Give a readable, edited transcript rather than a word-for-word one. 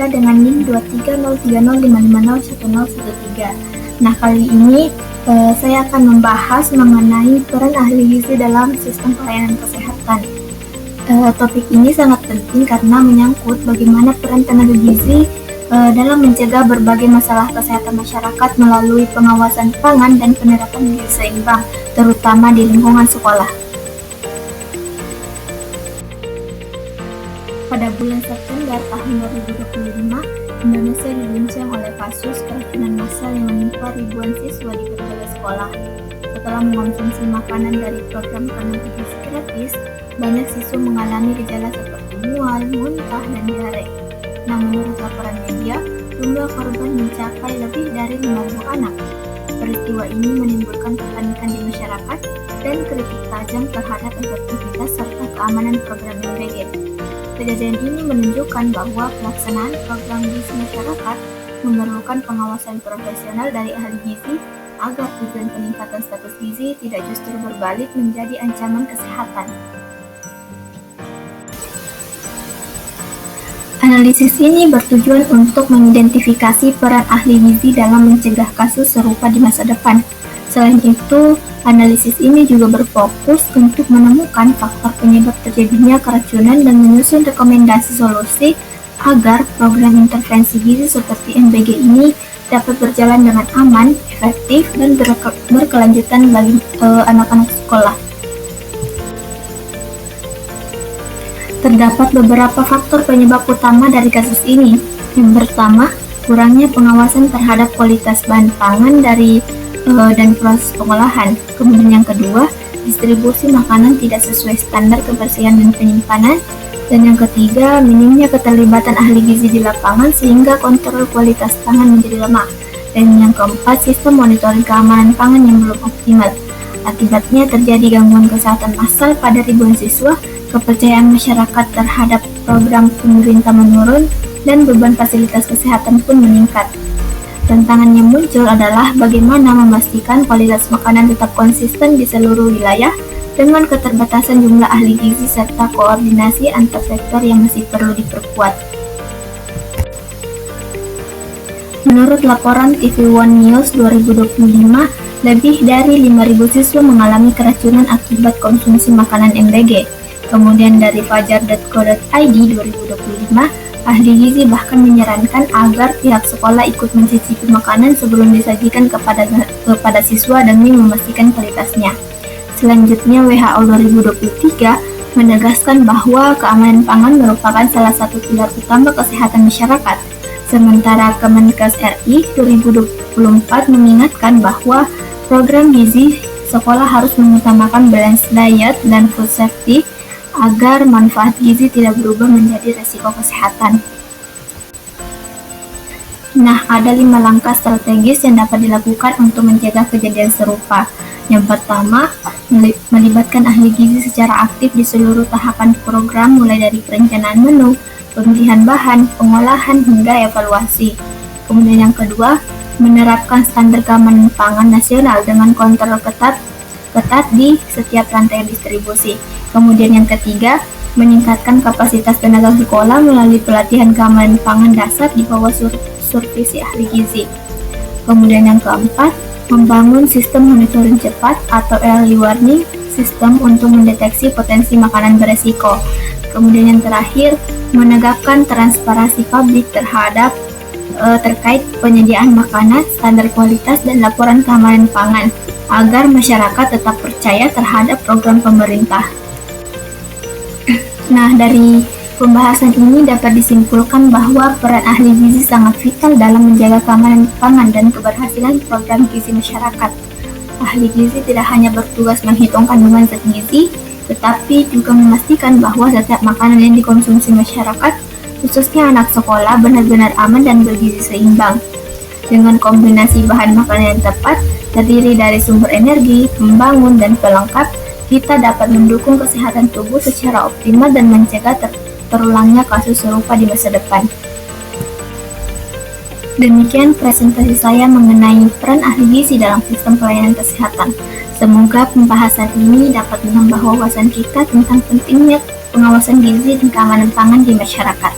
kita dengan NIM 23030501013. Nah, kali ini saya akan membahas mengenai peran ahli gizi dalam sistem pelayanan kesehatan. Topik ini sangat penting karena menyangkut bagaimana peran tenaga gizi dalam mencegah berbagai masalah kesehatan masyarakat melalui pengawasan pangan dan penerapan gizi seimbang, terutama di lingkungan sekolah. Pada bulan September tahun 2025, Indonesia diguncang oleh kasus keracunan massal yang menimpa ribuan siswa di berbagai sekolah. Setelah mengonsumsi makanan dari program makanan gizi gratis, banyak siswa mengalami gejala seperti mual, muntah, dan diare. Nah, menurut laporan media, jumlah korban mencapai lebih dari 5.000 anak. Peristiwa ini menimbulkan kepanikan di masyarakat dan kritik tajam terhadap efektivitas serta keamanan program MBG. Kejadian ini menunjukkan bahwa pelaksanaan program gizi masyarakat memerlukan pengawasan profesional dari ahli gizi agar tujuan peningkatan status gizi tidak justru berbalik menjadi ancaman kesehatan. Analisis ini bertujuan untuk mengidentifikasi peran ahli gizi dalam mencegah kasus serupa di masa depan. Selain itu, analisis ini juga berfokus untuk menemukan faktor penyebab terjadinya keracunan dan menyusun rekomendasi solusi agar program intervensi gizi seperti MBG ini dapat berjalan dengan aman, efektif, dan berkelanjutan bagi anak-anak sekolah. Terdapat beberapa faktor penyebab utama dari kasus ini. Yang pertama, kurangnya pengawasan terhadap kualitas bahan pangan dan proses pengolahan. Kemudian yang kedua, distribusi makanan tidak sesuai standar kebersihan dan penyimpanan. Dan yang ketiga, minimnya keterlibatan ahli gizi di lapangan sehingga kontrol kualitas pangan menjadi lemah. Dan yang keempat, sistem monitoring keamanan pangan yang belum optimal. Akibatnya terjadi gangguan kesehatan massal pada ribuan siswa, kepercayaan masyarakat terhadap program pemerintah menurun, dan beban fasilitas kesehatan pun meningkat. Tantangan yang muncul adalah bagaimana memastikan kualitas makanan tetap konsisten di seluruh wilayah dengan keterbatasan jumlah ahli gizi serta koordinasi antar sektor yang masih perlu diperkuat. Menurut laporan TV One News 2025, lebih dari 5.000 siswa mengalami keracunan akibat konsumsi makanan MBG. Kemudian dari fajar.co.id 2025, ahli gizi bahkan menyarankan agar pihak sekolah ikut mencicipi makanan sebelum disajikan kepada siswa demi memastikan kualitasnya. Selanjutnya, WHO 2023 menegaskan bahwa keamanan pangan merupakan salah satu pilar utama kesehatan masyarakat. Sementara Kemenkes RI 2024 mengingatkan bahwa program gizi sekolah harus mengutamakan balanced diet dan food safety agar manfaat gizi tidak berubah menjadi resiko kesehatan. Nah, ada 5 langkah strategis yang dapat dilakukan untuk mencegah kejadian serupa. Yang pertama, melibatkan ahli gizi secara aktif di seluruh tahapan program mulai dari perencanaan menu, pemilihan bahan, pengolahan, hingga evaluasi. Kemudian yang kedua, menerapkan standar keamanan pangan nasional dengan kontrol ketat di setiap rantai distribusi. Kemudian yang ketiga, meningkatkan kapasitas tenaga sekolah melalui pelatihan keamanan pangan dasar di bawah supervisi ahli gizi. Kemudian yang keempat, membangun sistem monitoring cepat atau early warning system untuk mendeteksi potensi makanan beresiko. Kemudian yang terakhir, menegakkan transparansi publik terkait penyediaan makanan, standar kualitas, dan laporan keamanan pangan agar masyarakat tetap percaya terhadap program pemerintah. Nah, dari pembahasan ini dapat disimpulkan bahwa peran ahli gizi sangat vital dalam menjaga keamanan pangan dan keberhasilan program gizi masyarakat. Ahli gizi tidak hanya bertugas menghitung kandungan zat gizi, tetapi juga memastikan bahwa setiap makanan yang dikonsumsi masyarakat, khususnya anak sekolah, benar-benar aman dan bergizi seimbang. Dengan kombinasi bahan makanan yang tepat, terdiri dari sumber energi, pembangun, dan pelengkap, kita dapat mendukung kesehatan tubuh secara optimal dan mencegah terulangnya kasus serupa di masa depan. Demikian presentasi saya mengenai peran ahli gizi dalam sistem pelayanan kesehatan. Semoga pembahasan ini dapat menambah wawasan kita tentang pentingnya pengawasan gizi dan keamanan pangan di masyarakat.